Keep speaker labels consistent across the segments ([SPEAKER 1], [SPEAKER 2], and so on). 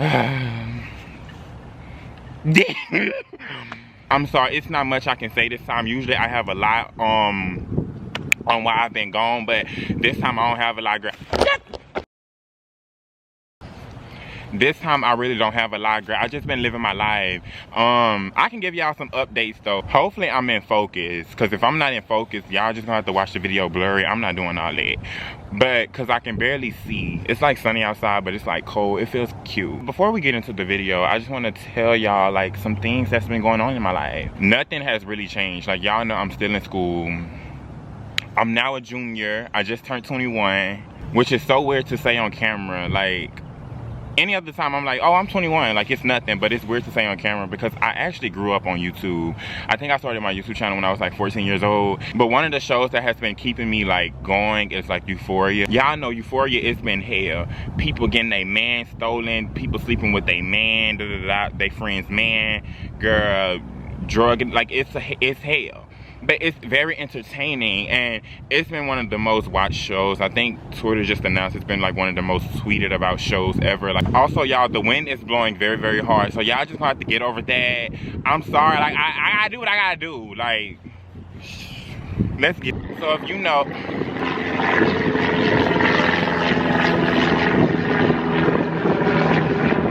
[SPEAKER 1] I'm sorry, it's not much I can say this time. Usually I have a lot on why I've been gone, but this time I don't have a lot. This time I really don't have a lot, girl. I just been living my life. I can give y'all some updates though. Hopefully I'm in focus, because if I'm not in focus, y'all just gonna have to watch the video blurry. I'm not doing all that. But because I can barely see. It's like sunny outside, but it's like cold. It feels cute. Before we get into the video, I just want to tell y'all like some things that's been going on in my life. Nothing has really changed. Like y'all know I'm still in school. I'm now a junior. I just turned 21, which is so weird to say on camera. Like any other time I'm like, oh, I'm 21, like it's nothing, but it's weird to say on camera because I actually grew up on YouTube. I think I started my YouTube channel when I was like 14 years old, but one of the shows that has been keeping me like going is like Euphoria. Y'all know Euphoria, it's been hell. People getting their man stolen, people sleeping with their man, they friend's man, girl, drugging, like it's hell. But it's very entertaining, and it's been one of the most watched shows. I think Twitter just announced it's been like one of the most tweeted about shows ever. Like also y'all, the wind is blowing very, very hard, so y'all just gonna have to get over that. I'm sorry, like I gotta do what I gotta do. Like, let's get, so if you know,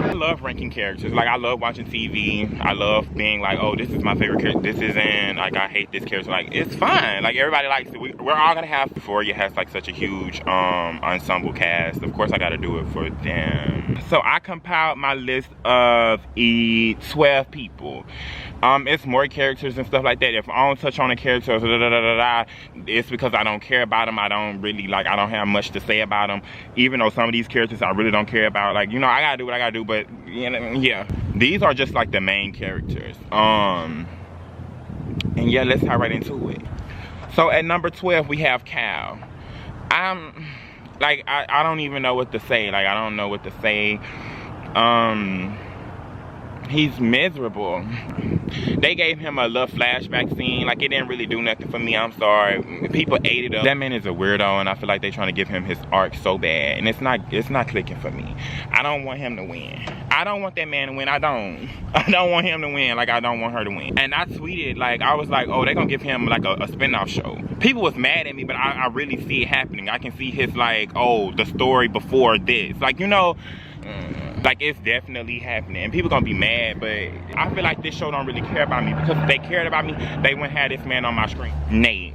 [SPEAKER 1] I love ranking characters. Like I love watching TV. I love being like, oh, this is my favorite character, this isn't, like I hate this character. Like it's fine, like everybody likes it. We're all gonna have, Euphoria has like such a huge ensemble cast. Of course I gotta do it for them. So I compiled my list of 12 people. It's more characters and stuff like that. If I don't touch on the characters, it's because I don't care about them. I don't really, like, I don't have much to say about them. Even though some of these characters I really don't care about. Like, you know, I gotta do what I gotta do, but, you know, yeah. These are just, like, the main characters. And, yeah, let's hop right into it. So, at number 12, we have Cal. Like, I don't even know what to say. Like, I don't know what to say. He's miserable. They gave him a little flashback scene. Like, it didn't really do nothing for me. I'm sorry. People ate it up. That man is a weirdo, and I feel like they're trying to give him his arc so bad, and it's not clicking for me. I don't want him to win. I don't want that man to win. I don't want him to win, like I don't want her to win. And I tweeted, like, I was like, oh, they're gonna give him like a spin-off show. People was mad at me, but I really see it happening. I can see his, like, oh, the story before this. Like, you know, like it's definitely happening, and people gonna be mad, but I feel like this show don't really care about me, because if they cared about me, they wouldn't have this man on my screen. Nate.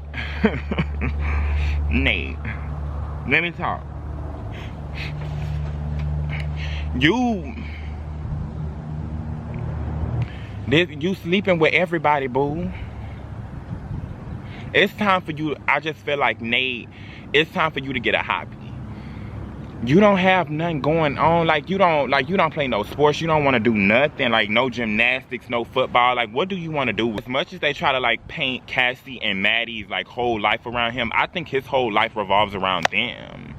[SPEAKER 1] Nate, let me talk. You sleeping with everybody, boo. It's time for you. I just feel like, Nate, it's time for you to get a hobby. You don't have nothing going on. Like you don't play no sports. You don't want to do nothing. Like no gymnastics, no football. Like what do you want to do? As much as they try to like paint Cassie and Maddie's like whole life around him, I think his whole life revolves around them.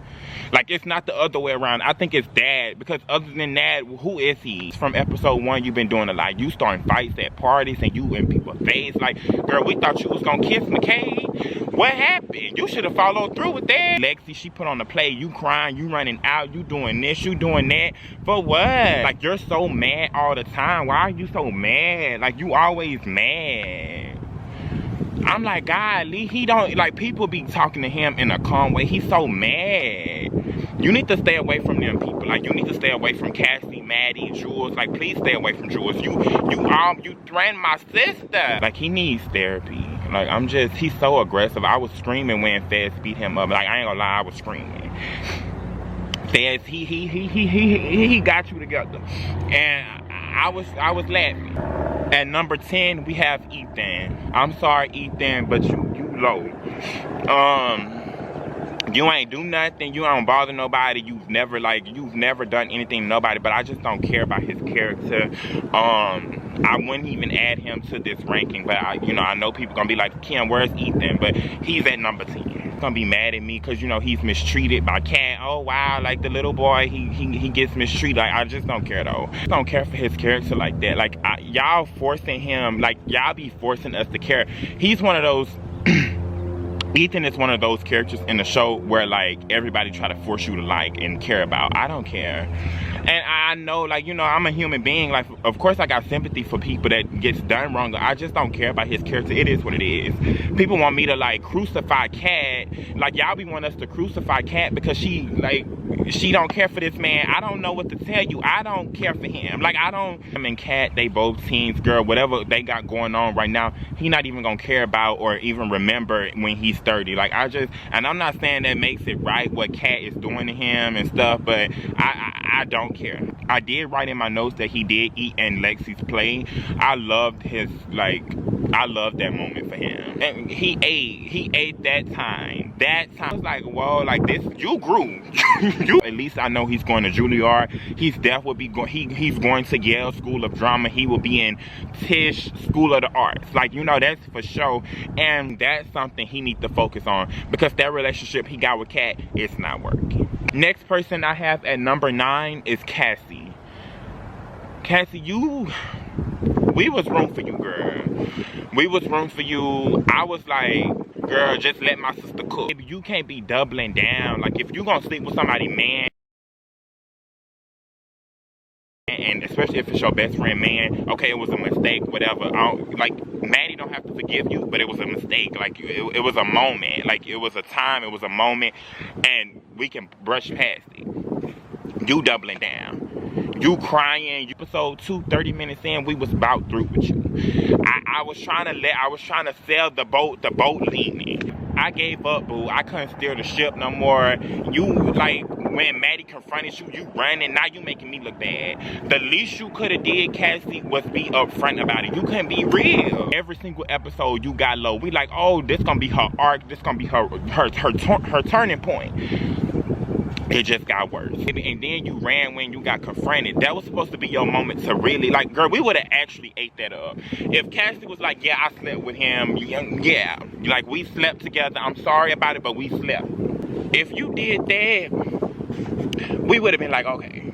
[SPEAKER 1] Like it's not the other way around. I think it's Dad, because other than that, who is he? From episode 1, you've been doing a lot. You starting fights at parties and you in people's face. Like, girl, we thought you was gonna kiss McKay. What happened? You should have followed through with that. Lexi, she put on the play. You crying, you running out, you doing this, you doing that. For what? Like, you're so mad all the time. Why are you so mad? Like, you always mad. I'm like, God, he don't, like, people be talking to him in a calm way. He's so mad. You need to stay away from them people. Like, you need to stay away from Cassie, Maddie, Jules. Like, please stay away from Jules. You threatened my sister. Like, he needs therapy. Like, he's so aggressive. I was screaming when Fez beat him up. Like, I ain't gonna lie, I was screaming. Fez, he got you together. And I was laughing. At number 10, we have Ethan. I'm sorry, Ethan, but you low. You ain't do nothing. You don't bother nobody. You've never done anything to nobody. But I just don't care about his character. I wouldn't even add him to this ranking. But I know people gonna be like, Kim, where's Ethan? But he's at number 10. He's gonna be mad at me because he's mistreated by Cat. Oh wow, like the little boy, he gets mistreated. Like, I just don't care though. I don't care for his character like that. Like y'all forcing him. Like y'all be forcing us to care. He's one of those. Ethan is one of those characters in the show where like everybody try to force you to like and care about. I don't care. And I I know, like, you know, I'm a human being. Like, of course I got sympathy for people that gets done wrong. I just don't care about his character. It is what it is. People want me to, like, crucify Kat. Like, y'all be wanting us to crucify Kat because she don't care for this man. I don't know what to tell you. I don't care for him. Like, I don't. Him and Kat, they both teens, girl. Whatever they got going on right now, he not even gonna care about or even remember when he's 30. Like, and I'm not saying that makes it right what Kat is doing to him and stuff, but I don't care. I did write in my notes that he did eat in Lexi's play. I loved that moment for him. And he ate that time. I was like, whoa, like this, you grew. At least I know he's going to Juilliard. He's definitely he's going to Yale School of Drama. He will be in Tisch School of the Arts. Like, you know, that's for sure. And that's something he needs to focus on, because that relationship he got with Kat, it's not working. Next person I have at number 9 is Cassie. Cassie, we was room for you, girl. We was room for you. I was like, girl, just let my sister cook. You can't be doubling down. Like, if you gonna sleep with somebody, man, and especially if it's your best friend, man, okay, it was a mistake, whatever. Like, Maddie don't have to forgive you, but it was a mistake. Like, it was a moment. Like, it was a time, it was a moment, and we can brush past it. You doubling down. You crying. Episode 2, 30 minutes in, we was about through with you. I was trying to sell the boat leaning. I gave up, boo. I couldn't steer the ship no more. You, like, when Maddie confronted you, you running. Now you making me look bad. The least you could have did, Cassie, was be upfront about it. You couldn't be real. Every single episode, you got low. We like, oh, this gonna be her arc. This gonna be her turning point. It just got worse. And then you ran when you got confronted. That was supposed to be your moment to really, like, girl, we would have actually ate that up. If Cassie was like, yeah, I slept with him, yeah, like, we slept together, I'm sorry about it, but we slept. If you did that, we would have been like, okay,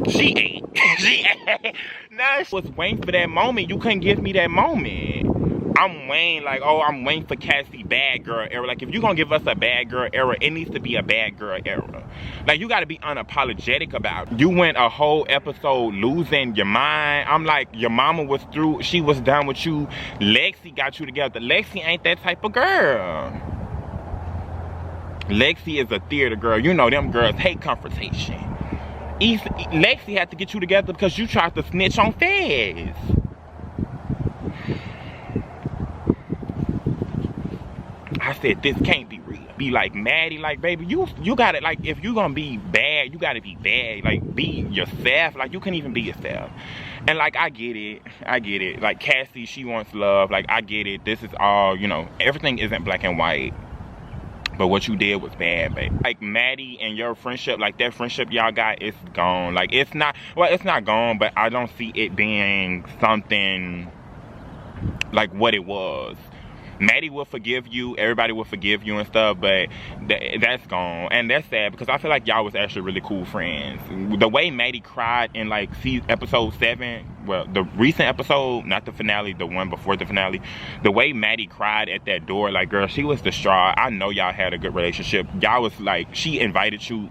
[SPEAKER 1] she ate. She ate. Nah, she was waiting for that moment. You couldn't give me that moment. I'm waiting, like, oh, I'm waiting for Cassie bad girl era. Like, if you're gonna give us a bad girl era, it needs to be a bad girl era. Like, you gotta be unapologetic about it. You went a whole episode losing your mind. I'm like, your mama was through, she was done with you. Lexi got you together. Lexi ain't that type of girl. Lexi is a theater girl. You know them girls hate confrontation. Lexi had to get you together because you tried to snitch on Fez. I said, this can't be real. Be like Maddie, like, baby, you gotta, like, if you gonna be bad, you gotta be bad. Like, be yourself. Like, you can even be yourself. And, like, I get it. Like, Cassie, she wants love. Like, I get it. This is all, you know, everything isn't black and white. But what you did was bad, babe. Like, Maddie and your friendship, like, that friendship y'all got, it's gone. Like, it's not gone, but I don't see it being something like what it was. Maddie will forgive you, everybody will forgive you and stuff, but that's gone. And that's sad, because I feel like y'all was actually really cool friends. The way Maddie cried in, like, episode 7, well, the recent episode, not the finale, the one before the finale, the way Maddie cried at that door, like, girl, she was distraught. I know y'all had a good relationship. Y'all was like, she invited you.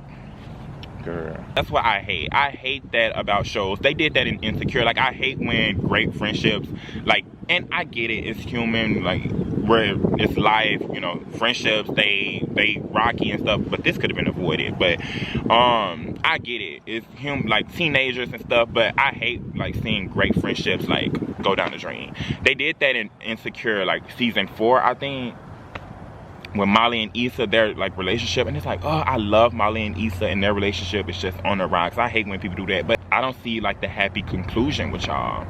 [SPEAKER 1] Girl, that's what I hate. I hate that about shows. They did that in Insecure. Like, I hate when great friendships, like, and I get it, it's human, like, where it's life, you know, friendships, they rocky and stuff, but this could have been avoided. But I get it, it's him, like, teenagers and stuff, but I hate, like, seeing great friendships, like, go down the drain. They did that in Insecure, like, season 4, I think, with Molly and Issa, their, like, relationship, and it's like, oh, I love Molly and Issa, and their relationship is just on the rocks. I hate when people do that, but I don't see, like, the happy conclusion with y'all.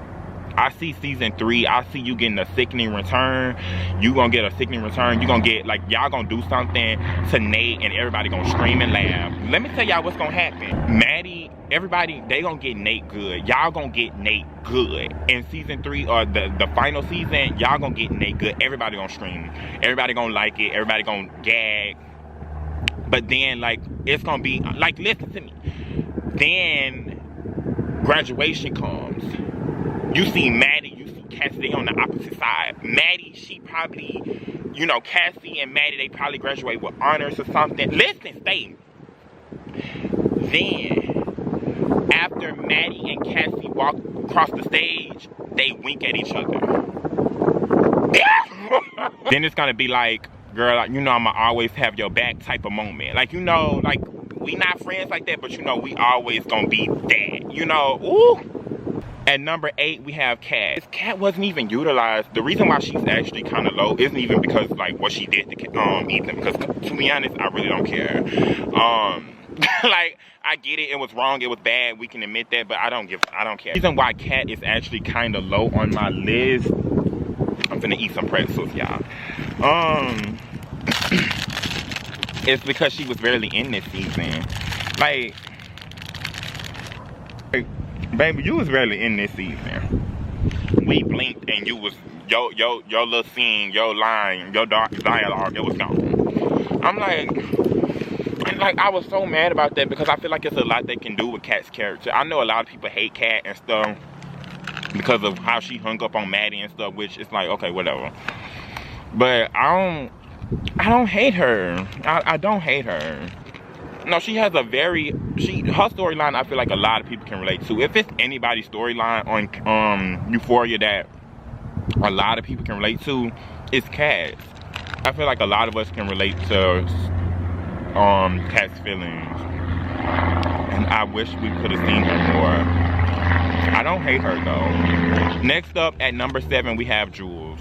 [SPEAKER 1] I see season 3, I see you getting a sickening return. You gonna get a sickening return. You gonna get, like, y'all gonna do something to Nate, and everybody gonna scream and laugh. Let me tell y'all what's gonna happen. Maddie, everybody, they gonna get Nate good. Y'all gonna get Nate good. In season 3, or the final season, y'all gonna get Nate good. Everybody gonna scream. Everybody gonna like it. Everybody gonna gag. But then, like, it's gonna be, like, listen to me. Then, graduation comes. You see Maddie, you see Cassie, they on the opposite side. Maddie, she probably, you know, Cassie and Maddie, they probably graduate with honors or something. Listen, stay. Then, after Maddie and Cassie walk across the stage, they wink at each other. Then it's gonna be like, girl, you know I'ma always have your back type of moment. Like, you know, like, we not friends like that, but you know, we always gonna be that, you know, ooh. At number 8, we have Kat. This Kat wasn't even utilized. The reason why she's actually kind of low isn't even because, like, what she did to Ethan, because, to be honest, I really don't care. Like, I get it, it was wrong, it was bad, we can admit that, but I don't care. The reason why Kat is actually kind of low on my list, I'm finna eat some pretzels, y'all. It's because she was barely in this season. Like, baby, you was barely in this season. We blinked and you was, your little scene, your line, your dialogue, it was gone. I'm like, I was so mad about that because I feel like it's a lot they can do with Kat's character. I know a lot of people hate Kat and stuff because of how she hung up on Maddie and stuff, which is like, okay, whatever. But I don't hate her. I don't hate her. No, she has a very, her storyline I feel like a lot of people can relate to. If it's anybody's storyline on Euphoria that a lot of people can relate to, it's Kat. I feel like a lot of us can relate to Kat's feelings. And I wish we could have seen her more. I don't hate her though. Next up at number 7 we have Jules.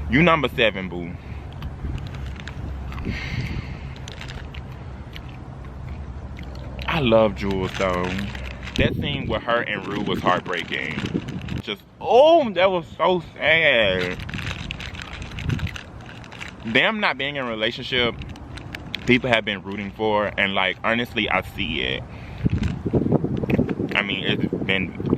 [SPEAKER 1] You number 7, boo. I love Jules though. That scene with her and Rue was heartbreaking. Just, oh, that was so sad. Them not being in a relationship, people have been rooting for, and like, honestly, I see it. I mean,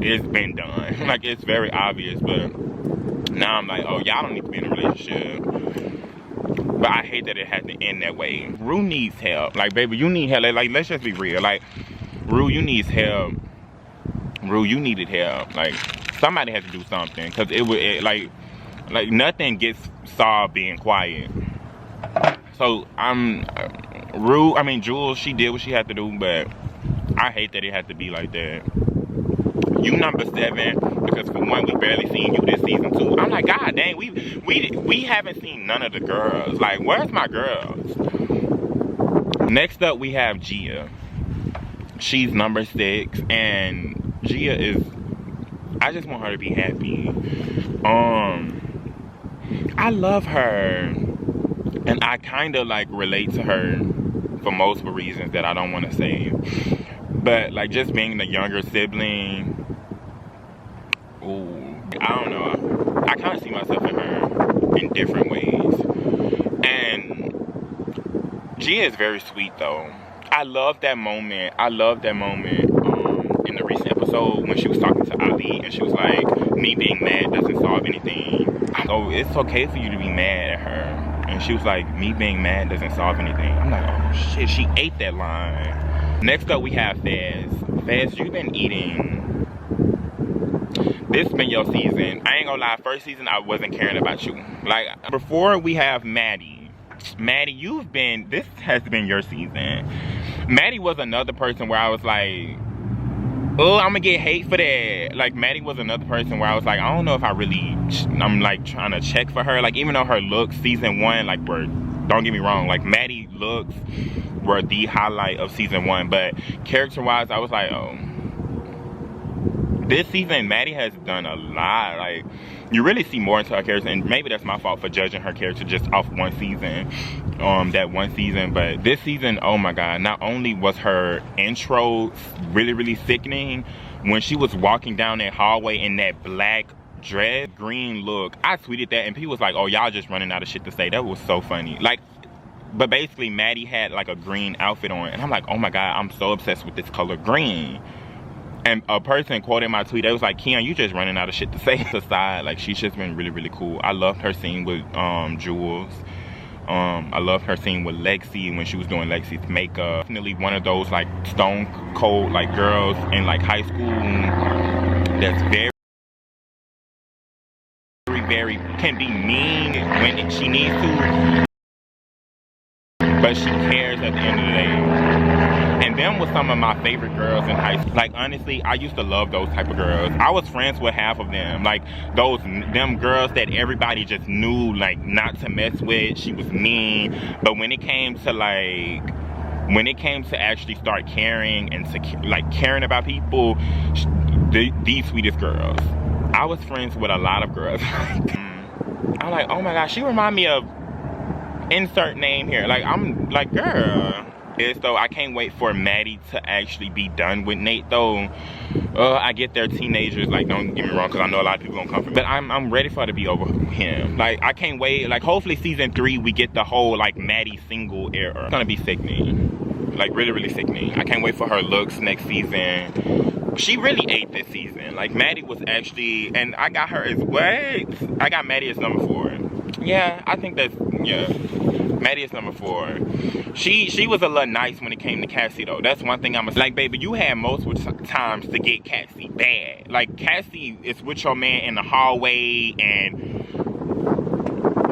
[SPEAKER 1] it's been done. Like, it's very obvious, but now I'm like, oh, y'all don't need to be in a relationship. But I hate that it had to end that way. Rue needs help. Like, baby, you need help. Like, let's just be real. Like, Rue, you need help. Rue, you needed help. Like, somebody had to do something. Because like, nothing gets solved being quiet. So, Jules, she did what she had to do, but I hate that it had to be like that. You number 7, because for one, we barely seen you this season 2. I'm like, god dang, we haven't seen none of the girls. Like, where's my girls? Next up, we have Gia. She's number 6, and Gia is, I just want her to be happy. I love her, and I kind of like relate to her for multiple reasons that I don't want to say. But like, just being the younger sibling, ooh, I don't know. I kind of see myself in her in different ways. And Gia is very sweet though. I love that moment. In the recent episode when she was talking to Ali and she was like, me being mad doesn't solve anything. Oh, it's okay for you to be mad at her. And she was like, me being mad doesn't solve anything. I'm like, oh shit, she ate that line. Next up, we have Fez. Fez, you've been eating. This been your season. I ain't gonna lie, first season, I wasn't caring about you. Like, before we have Maddie. Maddie, this has been your season. Maddie was another person where I was like, oh, I'm gonna get hate for that. Like, Maddie was another person where I was like, I don't know if I'm like trying to check for her. Like, even though her looks, season 1, like, don't get me wrong, like, Maddie looks were the highlight of season 1, but character-wise, I was like, oh. This season, Maddie has done a lot. Like, you really see more into her character, and maybe that's my fault for judging her character just off one season, that one season. But this season, oh my god, not only was her intro really, really sickening, when she was walking down that hallway in that black dress, green look, I tweeted that, and people was like, oh, y'all just running out of shit to say. That was so funny. Like, but basically, Maddie had like a green outfit on, and I'm like, oh my god, I'm so obsessed with this color green. And a person quoted my tweet, they was like, Keon, you just running out of shit to say. Aside, like, she's just been really, really cool. I loved her scene with Jules. I loved her scene with Lexi when she was doing Lexi's makeup. Definitely one of those like stone cold like girls in like high school that's very can be mean when she needs to, but she cares at the end of the day. And them was some of my favorite girls in high school. Like, honestly, I used to love those type of girls. I was friends with half of them. Like, them girls that everybody just knew, like, not to mess with. She was mean. But when it came to, like, actually start caring and caring about people, these sweetest girls. I was friends with a lot of girls. I'm like, oh my gosh, she remind me of insert name here. Like, I'm like, girl. Though I can't wait for Maddie to actually be done with Nate though. I get they're teenagers, like, don't get me wrong, because I know a lot of people gonna come from, but I'm ready for her to be over him. Like, I can't wait. Like, hopefully season 3 we get the whole like Maddie single era. It's gonna be sickening, like really sickening. I can't wait for her looks next season. She really ate this season. Like, Maddie was actually, and I got her as what? I got Maddie as number 4. Yeah, I think that's, yeah. Maddie is number 4. She was a little nice when it came to Cassie though. That's one thing I'm like, baby, you had multiple times to get Cassie bad. Like, Cassie is with your man in the hallway and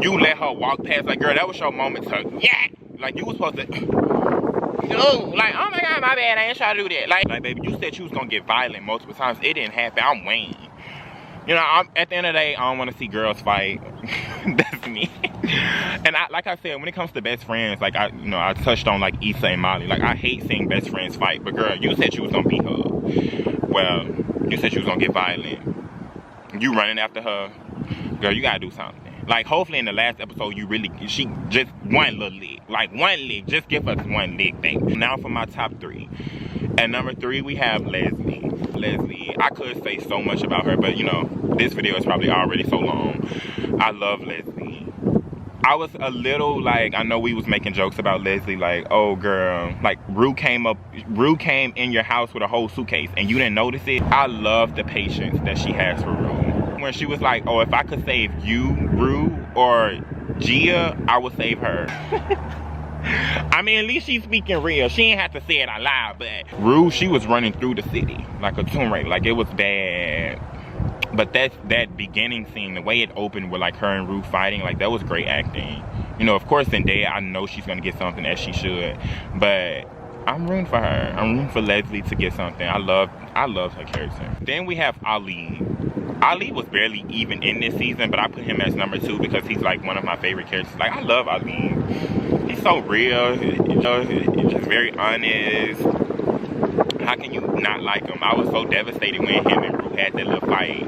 [SPEAKER 1] you let her walk past. Like, girl, that was your moment to, yeah. Like, you was supposed to, no, like, oh my God, my bad, I ain't trying to do that. Like, baby, you said you was gonna get violent multiple times. It didn't happen. I'm waiting. You know, at the end of the day, I don't want to see girls fight. That's me. And like I said, when it comes to best friends, like, I touched on like Issa and Molly. Like, I hate seeing best friends fight. But girl, you said you was gonna beat her. Well, you said you was gonna get violent. You running after her. Girl, you gotta do something. Like, hopefully in the last episode, she just one little lick. Like, one lick. Just give us one lick, baby. Now for my top 3. At number 3, we have Leslie. I could say so much about her, but you know, this video is probably already so long. I love Leslie. I was a little like, I know we was making jokes about Leslie, like, oh girl, like Rue came in your house with a whole suitcase and you didn't notice it. I love the patience that she has for Rue. When she was like, oh, if I could save you, Rue, or Gia, I would save her. I mean, at least she's speaking real. She ain't have to say it out loud, but Rue, she was running through the city like a Tomb Raider. Like, it was bad. But that beginning scene, the way it opened with like her and Rue fighting, like, that was great acting. You know, of course, Zendaya, I know she's gonna get something, as she should, but I'm rooting for her. I'm rooting for Leslie to get something. I love her character. Then we have Ali. Ali was barely even in this season, but I put him as number 2 because he's like one of my favorite characters. Like, I love Ali. He's so real, you know, he's just very honest. How can you not like him? I was so devastated when him and Rue had that little fight.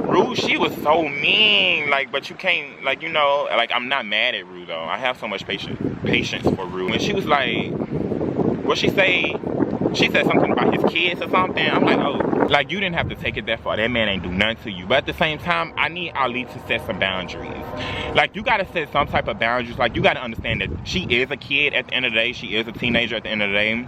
[SPEAKER 1] Rue, she was so mean, like, but you can't, like, you know, like, I'm not mad at Rue though. I have so much patience for Rue. When she was like, what'd she say? She said something about his kids or something. I'm like, oh, like, you didn't have to take it that far. That man ain't do nothing to you. But at the same time, I need Ali to set some boundaries. Like, you gotta set some type of boundaries. Like, you gotta understand that she is a kid at the end of the day. She is a teenager at the end of the day.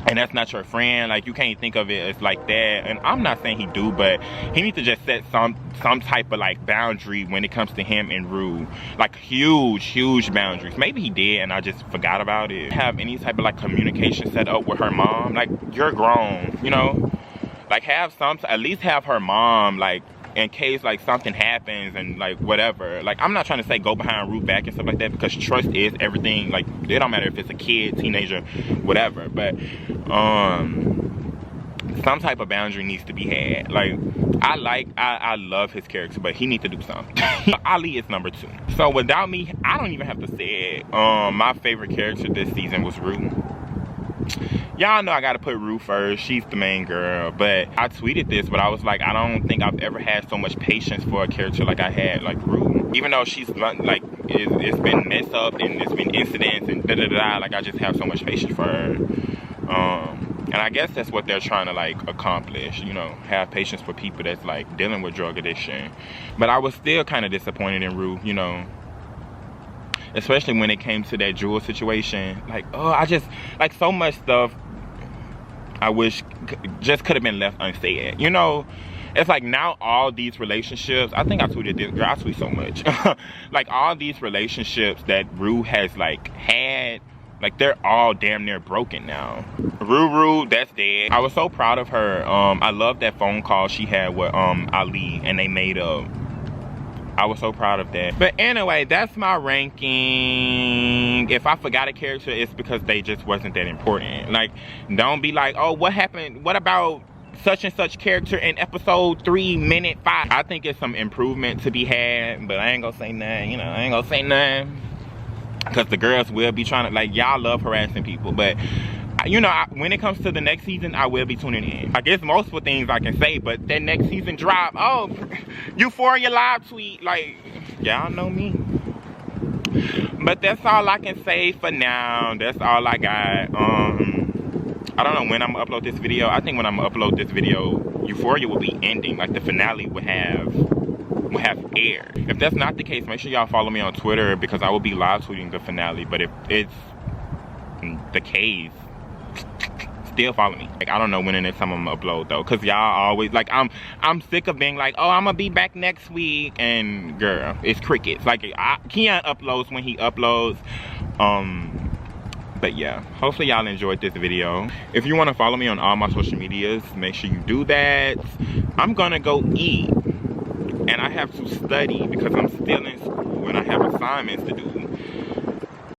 [SPEAKER 1] And that's not your friend. Like, you can't think of it as like that. And I'm not saying he do, but he needs to just set some type of like boundary when it comes to him and Rue. Like, huge boundaries. Maybe he did and I just forgot about it. Have any type of like communication set up with her mom. Like, you're grown, you know? Like, at least have her mom, like, in case like something happens and like whatever. Like, I'm not trying to say go behind Rue back and stuff like that, because trust is everything. Like, it don't matter if it's a kid, teenager, whatever, but some type of boundary needs to be had. Like, I love his character, but he needs to do something. Ali is number 2. So without me, I don't even have to say it. My favorite character this season was Rue. Y'all know I gotta put Rue first. She's the main girl. But I tweeted this, but I was like, I don't think I've ever had so much patience for a character like I had, like Rue. Even though she's like, it's been messed up and it's been incidents and da-da-da, like, I just have so much patience for her. And I guess that's what they're trying to like accomplish, you know, have patience for people that's like dealing with drug addiction. But I was still kind of disappointed in Rue, you know. Especially when it came to that Jules situation. Like, oh, I just, like, so much stuff I wish just could have been left unsaid. You know, it's like now all these relationships, I think I tweeted this, girl, I tweet so much. Like, all these relationships that Rue has, like, had, like, they're all damn near broken now. Rue, that's dead. I was so proud of her. I love that phone call she had with Ali, and they made up. I was so proud of that. But anyway, that's my ranking. If I forgot a character, it's because they just wasn't that important. Like, don't be like, oh, what happened? What about such and such character in episode 3, minute 5? I think it's some improvement to be had, but I ain't gonna say nothing, you know, I ain't gonna say nothing. Because the girls will be trying to, like, y'all love harassing people. But, you know, when it comes to the next season, I will be tuning in. Like, it's multiple things I can say, but that next season drop, oh, Euphoria live tweet, like, y'all know me. But that's all I can say for now. That's all I got. I don't know when I'm gonna upload this video. I think when I'm gonna upload this video, Euphoria will be ending. Like, the finale will have aired. If that's not the case, make sure y'all follow me on Twitter, because I will be live tweeting the finale. But if it's the case, still follow me. Like, I don't know when the next time I'm gonna upload though, because y'all always, like, I'm sick of being like, oh, I'm gonna be back next week, and girl, it's crickets. Like, Keon uploads when he uploads. But yeah, hopefully y'all enjoyed this video. If you want to follow me on all my social medias, make sure you do that. I'm gonna go eat, and I have to study because I'm still in school and I have assignments to do.